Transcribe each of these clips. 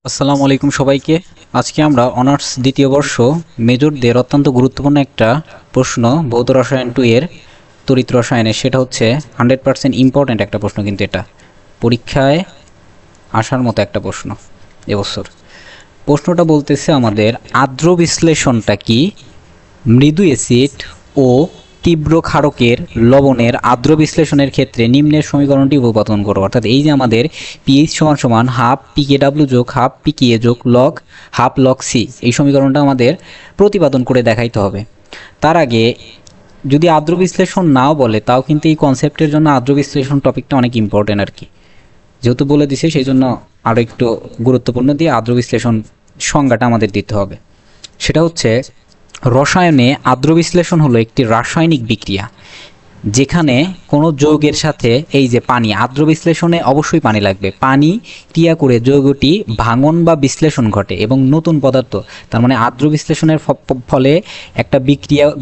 আসসালামু আলাইকুম সবাইকে। আজকে আমরা অনার্স দ্বিতীয় বর্ষ মেজরদের অত্যন্ত গুরুত্বপূর্ণ একটা প্রশ্ন ভৌত রসায়ন 2 এর তড়িৎ রসায়নের, সেটা হচ্ছে 100% ইম্পর্ট্যান্ট একটা প্রশ্ন, কিন্তু এটা পরীক্ষায় আসার মতো একটা প্রশ্ন এবছর। প্রশ্নটা বলতেছে আমাদের আর্দ্র বিশ্লেষণটা কি, মৃদু অ্যাসিড ও তীব্র ক্ষারকের লবণের আর্দ্র বিশ্লেষণের ক্ষেত্রে নিম্নের সমীকরণটি উপপাদন করো। অর্থাৎ এই যে আমাদের পিএইচ সমান হাফ পিকেডাব্লিউ যোগ হাফ পিকিএ যোগ লগ হাফ লগ সি, এই সমীকরণটা আমাদের প্রতিপাদন করে দেখাইতে হবে। তার আগে যদি আর্দ্র বিশ্লেষণ নাও বলে, তাও কিন্তু এই কনসেপ্টের জন্য আর্দ্র বিশ্লেষণ টপিকটা অনেক ইম্পর্টেন্ট আর কি, যেহেতু বলে দিছে সেই জন্য আরও একটু গুরুত্বপূর্ণ দিয়ে আর্দ্র বিশ্লেষণ সংজ্ঞাটা আমাদের দিতে হবে। সেটা হচ্ছে, রসায়নে আর্দ্র বিশ্লেষণ হলো একটি রাসায়নিক বিক্রিয়া যেখানে কোনো যৌগের সাথে এই যে পানি, আর্দ্র বিশ্লেষণে অবশ্যই পানি লাগবে, পানি ক্রিয়া করে যৌগটি ভাঙন বা বিশ্লেষণ ঘটে এবং নতুন পদার্থ, তার মানে আর্দ্র বিশ্লেষণের ফলে একটা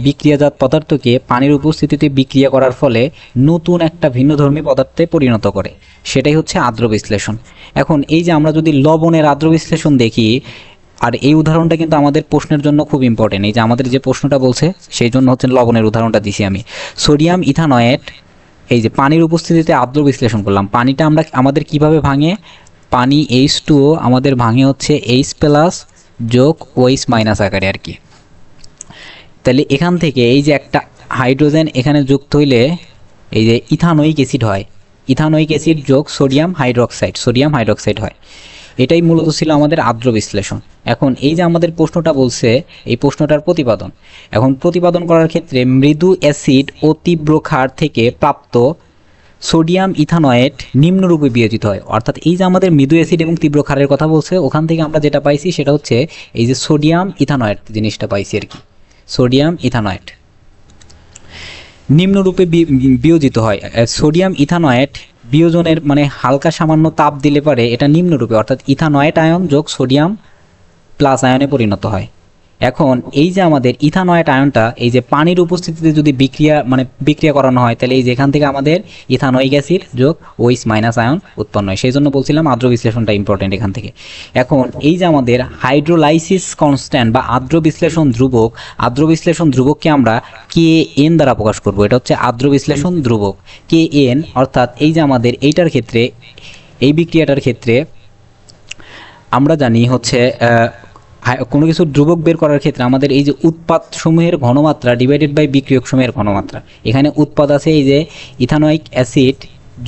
বিক্রিয়াজাত পদার্থকে পানির উপস্থিতিতে বিক্রিয়া করার ফলে নতুন একটা ভিন্নধর্মী পদার্থে পরিণত করে, সেটাই হচ্ছে আর্দ্র বিশ্লেষণ। এখন এই যে আমরা যদি লবণের আর্দ্র বিশ্লেষণ দেখি, আর এই উদাহরণটা কিন্তু আমাদের প্রশ্নের জন্য খুব ইম্পর্টেন্ট, এই যে আমাদের যে প্রশ্নটা বলছে সেই জন্য হচ্ছে লবণের উদাহরণটা দিছি আমি। সোডিয়াম ইথানয়েট, এই যে পানির উপস্থিতিতে আর্দ্র বিশ্লেষণ করলাম, পানিটা আমাদের কিভাবে ভাঙে, পানি H2O আমাদের ভাঙে হচ্ছে H+ যোগ OH- আকারে আর কি। তাহলে এখান থেকে এই যে একটা হাইড্রোজেন এখানে যুক্ত হইলে এই যে ইথানোয়িক অ্যাসিড হয়, ইথানোয়িক অ্যাসিড যোগ সোডিয়াম হাইড্রোক্সাইড হয়। এটাই মূলত ছিল আমাদের আর্দ্র বিশ্লেষণ। এখন এই যে আমাদের প্রশ্নটা বলছে, এই প্রশ্নটার প্রতিপাদন, এখন প্রতিপাদন করার ক্ষেত্রে মৃদু অ্যাসিড ও তীব্র ক্ষার থেকে প্রাপ্ত সোডিয়াম ইথানয়েট নিম্নরূপে বিয়োজিত হয়। অর্থাৎ এই যে আমাদের মৃদু অ্যাসিড এবং তীব্র ক্ষারের কথা বলছে, ওখান থেকে আমরা যেটা পাইছি সেটা হচ্ছে এই যে সোডিয়াম ইথানয়েট জিনিসটা পাইছি আর কি, সোডিয়াম ইথানয়েট নিম্নরূপে বিয়োজিত হয়। সোডিয়াম ইথানয়েট বিয়োজনের মানে হালকা সামান্য তাপ দিলে পারে এটা নিম্নরূপে, অর্থাৎ ইথানয়েট আয়ন যোগ সোডিয়াম প্লাস আয়নে পরিণত হয়। এখন এই যে আমাদের ইথানয়েট আয়নটা এই যে পানির উপস্থিতিতে যদি বিক্রিয়া করানো হয়, তাহলে এই যে এখান থেকে আমাদের ইথানোয়িক অ্যাসিড যোগ OH- আয়ন উৎপন্ন হয়। সেই জন্য বলছিলাম আর্দ্র বিশ্লেষণটা ইম্পর্টেন্ট এখান থেকে। এখন এই যে আমাদের হাইড্রোলাইসিস কনস্ট্যান্ট বা আর্দ্র বিশ্লেষণ ধ্রুবককে আমরা Kn দ্বারা প্রকাশ করব। এটা হচ্ছে আর্দ্র বিশ্লেষণ ধ্রুবক Kn, অর্থাৎ এই যে আমাদের এইটার ক্ষেত্রে, এই বিক্রিয়াটার ক্ষেত্রে আমরা জানি হচ্ছে কোনো কিছু ধ্রুবক বের করার ক্ষেত্রে আমাদের এই যে উৎপাদ সমূহের ঘনমাত্রা ডিভাইডেড বাই বিক্রিয়ক সমূহের ঘনমাত্রা, এখানে উৎপাদ আছে এই যে ইথানোয়িক অ্যাসিড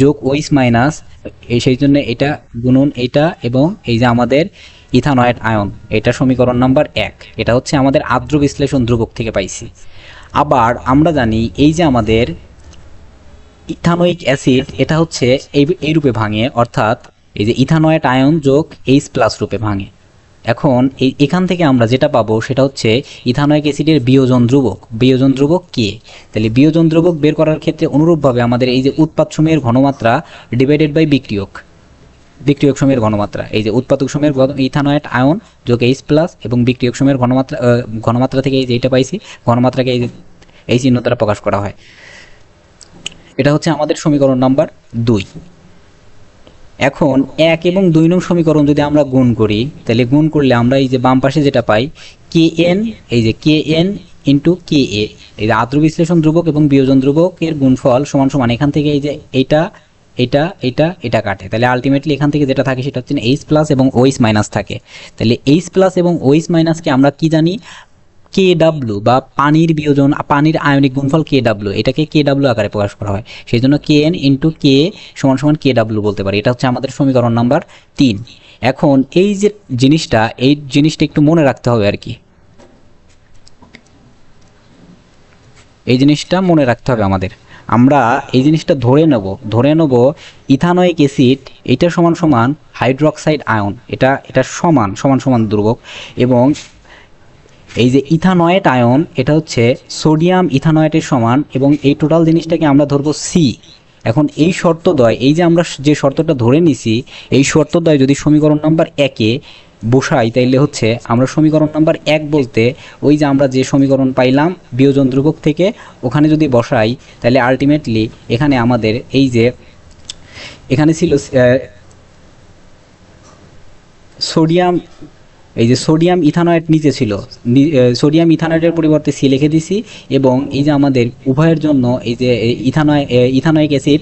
যোগ OH-, সেই জন্য এটা গুণন এটা, এবং এই যে আমাদের ইথানয়েট আয়ন, এটা সমীকরণ নাম্বার 1, এটা হচ্ছে আমাদের আর্দ্র বিশ্লেষণ ধ্রুবক থেকে পাইছি। আবার আমরা জানি এই যে আমাদের ইথানোয়িক অ্যাসিড এটা হচ্ছে এই রূপে ভাঙে, অর্থাৎ এই যে ইথানয়েট আয়ন যোগ H+ রূপে ভাঙে। এখন এখান থেকে আমরা যেটা পাবো সেটা হচ্ছে ইথানোয়িক অ্যাসিডের বিয়োজন ধ্রুবক K। তাহলে বিয়োজন ধ্রুবক বের করার ক্ষেত্রে অনুরূপভাবে আমাদের এই যে উৎপাদ সমূহের ঘনমাত্রা ডিভাইডেড বাই বিক্রিয়ক সমূহের ঘনমাত্রা, এই যে উৎপাদক সমূহের ইথানয়েট আয়ন যোগ H+ এবং বিক্রিয়ক সমূহের ঘনমাত্রা থেকে এই যে এটা পাইছি, ঘনমাত্রাকে এই চিহ্ন দ্বারা প্রকাশ করা হয়। এটা হচ্ছে আমাদের সমীকরণ নাম্বার 2। এখন 1 এবং 2 নং সমীকরণ যদি আমরা গুণ করি, তাহলে গুণ করলে আমরা এই যে বাম পাশে যেটা পাই Kn, এই যে Kn ইন্টু Ka, এই যে আর্দ্র বিশ্লেষণ ধ্রুবক এবং বিয়োজন ধ্রুবকের গুণফল সমান সমান, এখান থেকে এই যে এটা কাটে, তাহলে আলটিমেটলি এখান থেকে যেটা থাকে সেটা হচ্ছে H+ এবং OH- থাকে। তাহলে H+ এবং OH- আমরা কি জানি, KW বা পানির আয়নিক গুণফল KW, এটাকে KW আকারে প্রকাশ করা হয়, সেই জন্য Kn ইন্টু Ka সমান KW বলতে পারি। এটা হচ্ছে আমাদের সমীকরণ নাম্বার 3। এখন এই জিনিসটা একটু মনে রাখতে হবে আর কি, এই জিনিসটা মনে রাখতে হবে আমাদের। আমরা এই জিনিসটা ধরে নেব ইথানোয়িক অ্যাসিড এটা সমান হাইড্রোক্সাইড আয়ন, এটা সমান ধ্রুবক, এবং এই যে ইথানয়েট আয়ন এটা হচ্ছে সোডিয়াম ইথানয়েটের সমান, এবং এই টোটাল জিনিসটাকে আমরা ধরবো C। এখন এই শর্তদ্বয়, এই যে আমরা যে শর্তটা ধরে নিছি, এই শর্তদ্বয় যদি সমীকরণ নাম্বার 1-এ বসাই, তাইলে হচ্ছে আমরা সমীকরণ নাম্বার 1 বলতে ওই যে আমরা যে সমীকরণ পাইলাম বিয়োজন ধ্রুবক থেকে, ওখানে যদি বসাই তাহলে আলটিমেটলি এখানে আমাদের এই যে এখানে ছিল সোডিয়াম, এই যে সোডিয়াম ইথানয়েড নিচে ছিল, সোডিয়াম ইথানয়েডের পরিবর্তে সি লিখে দিছি, এবং এই যে আমাদের উভয়ের জন্য এই যে ইথানয়িক অ্যাসিড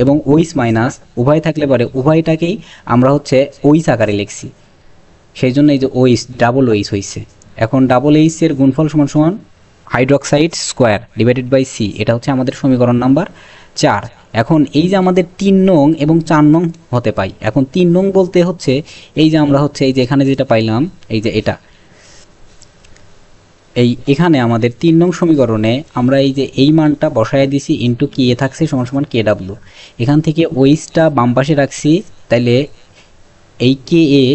এবং ওইস মাইনাস উভয় থাকলে পরে উভয়টাকেই আমরা হচ্ছে ওইস আকারে লিখছি, সেই জন্য এই যে ওইস ডাবল ওইস হয়েছে। এখন ডাবল এইচ এর গুণফল সমান সমান hydroxide square divided by C, এটা হচ্ছে আমাদের সমীকরণ নাম্বার 4। এখন এই যে আমাদের 3 নং এবং 4 নং হতে পাই, এখন 3 নং বলতে হচ্ছে এই যে আমরা হচ্ছে এই যে এখানে যেটা পাইলাম, এই যে এটা এখানে আমাদের 3 নং সমীকরণে আমরা এই যে এই মানটা বসায় দিছি ইন্টু কি এ থাকছে সমান সমান কে ডাব্লু, এখান থেকে ওইসটা বাম পাশে রাখছি, তাইলে এই কে এ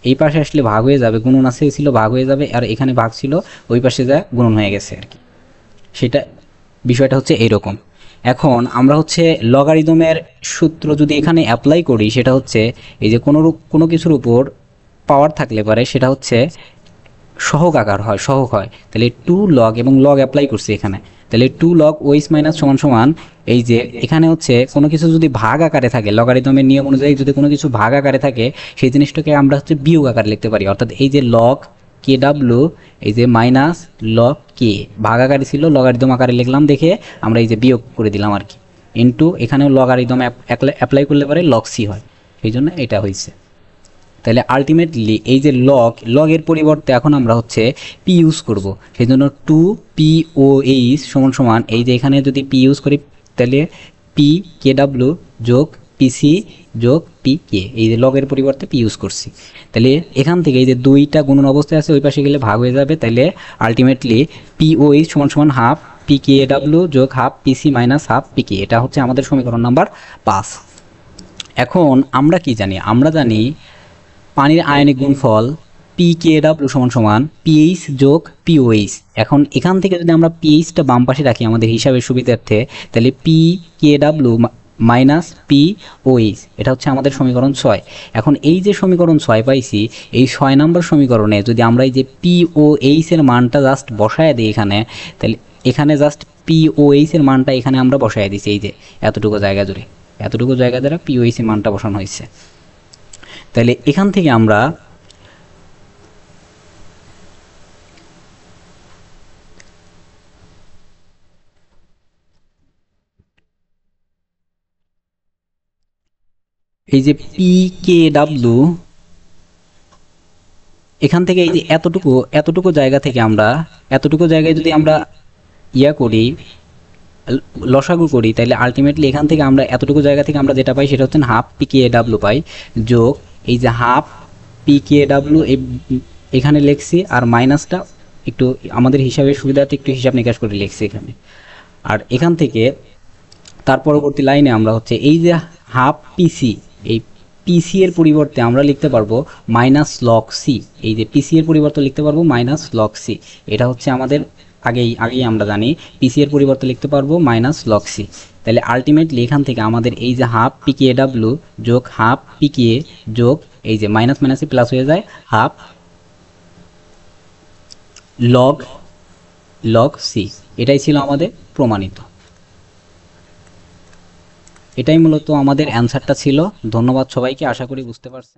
এই পাশে আসলে ভাগ হয়ে যাবে, গুণন আছে ছিল ভাগ হয়ে যাবে, আর এখানে ভাগ ছিল ওই পাশে যা গুণন হয়ে গেছে আর কি, সেটা বিষয়টা হচ্ছে এইরকম। এখন আমরা হচ্ছে লগারিদমের সূত্র যদি এখানে অ্যাপ্লাই করি, সেটা হচ্ছে এই যে কোনো কিছুর উপর পাওয়ার থাকলে পারে সেটা হচ্ছে সহগ আকার হয়, সহগ হয়, তাহলে 2 লগ এবং লগ অ্যাপ্লাই করছি এখানে, তাহলে 2 লগ ওইস মাইনাস সমান সমান এই যে এখানে হচ্ছে কোনো কিছু যদি ভাগ আকারে থাকে, লগারিদমের নিয়ম অনুযায়ী যদি কোনো কিছু ভাগ আকারে থাকে সেই জিনিসটাকে আমরা হচ্ছে বিয়োগ আকারে লিখতে পারি, অর্থাৎ এই যে লগ কে ডাব্লু এই যে মাইনাস লগ কে, ভাগ আকারে ছিল লগারিদম আকারে লিখলাম দেখে আমরা এই যে বিয়োগ করে দিলাম আর কি, ইন্টু এখানেও লগারিদম অ্যাপ্লাই করলে পরে লগ সি হয়, সেই জন্য এটা হয়েছে। তাহলে আলটিমেটলি এই যে লগের পরিবর্তে এখন আমরা হচ্ছে পি ইউজ করব, সেই জন্য 2POH সমান সমান এই যে এখানে যদি পি ইউজ করি তাহলে পি কে ডাব্লু যোগ পিসি যোগ পি কে, এই যে লগের পরিবর্তে পি ইউজ করছি, তাহলে এখান থেকে এই যে 2টা গুণন অবস্থায় আছে ওই পাশে গেলে ভাগ হয়ে যাবে, তাহলে আলটিমেটলি POH সমান সমান হাফ পি কে ডাব্লু যোগ হাফ পিসি মাইনাস হাফ পি কে, এটা হচ্ছে আমাদের সমীকরণ নাম্বার 5। এখন আমরা কি জানি, আমরা জানি পানির আয়নিক গুণফল PKW সমান সমান পিএইচ যোগ পিওএইচ। এখন এখান থেকে যদি আমরা পিএইচটা বাম পাশে রাখি আমাদের হিসাবের সুবিধার্থে, তাহলে PKW মাইনাস পিওএইচ, এটা হচ্ছে আমাদের সমীকরণ 6। এখন এই যে সমীকরণ 6 পাইছি, এই 6 নম্বর সমীকরণে যদি আমরা এই যে পিওএইচ এর মানটা জাস্ট বসায় দিই এখানে, তাহলে এখানে জাস্ট পিওএইচ এর মানটা এখানে আমরা বসায় দিছি, এই যে এতটুকু জায়গা জুড়ে, এতটুকু জায়গা দ্বারা পিওএইচ এর মানটা বসানো হয়েছে। তাহলে এখান থেকে আমরা এই যে PKW এখান থেকে এই যে এতটুকু জায়গা থেকে আমরা এতটুকু জায়গায় যদি আমরা করি লসাগু করি, তাহলে আলটিমেটলি এখান থেকে আমরা এতটুকু জায়গা থেকে আমরা যেটা পাই সেটা হচ্ছে হাফ PKW পাই, যোগ এই যে হাফ PKW এখানে লিখছি, আর মাইনাসটা একটু আমাদের হিসাবের সুবিধার্থে একটু হিসাব নিকাশ করে লিখছি এখানে। আর এখান থেকে তার পরবর্তী লাইনে আমরা হচ্ছে এই যে হাফ পিসি, এই পিসি এর পরিবর্তে আমরা লিখতে পারবো মাইনাস লগ সি, এই যে পিসি এর পরিবর্তে লিখতে পারবো মাইনাস লগ সি, এটা হচ্ছে আমাদের আগেই আমরা জানি পিসি এর পরিবর্তে লিখতে পারবো মাইনাস লগ সি। তাহলে আলটিমেটলি এখান থেকে আমাদের এই যে হাফ PKW যোগ হাফ PK যোগ এই যে মাইনাস মাইনাসে প্লাস হয়ে যায় হাফ লগ সি, এটাই ছিল আমাদের প্রমাণিত, এটাই মূলত আমাদের অ্যান্সারটা ছিল। ধন্যবাদ সবাইকে, আশা করি বুঝতে পারছেন।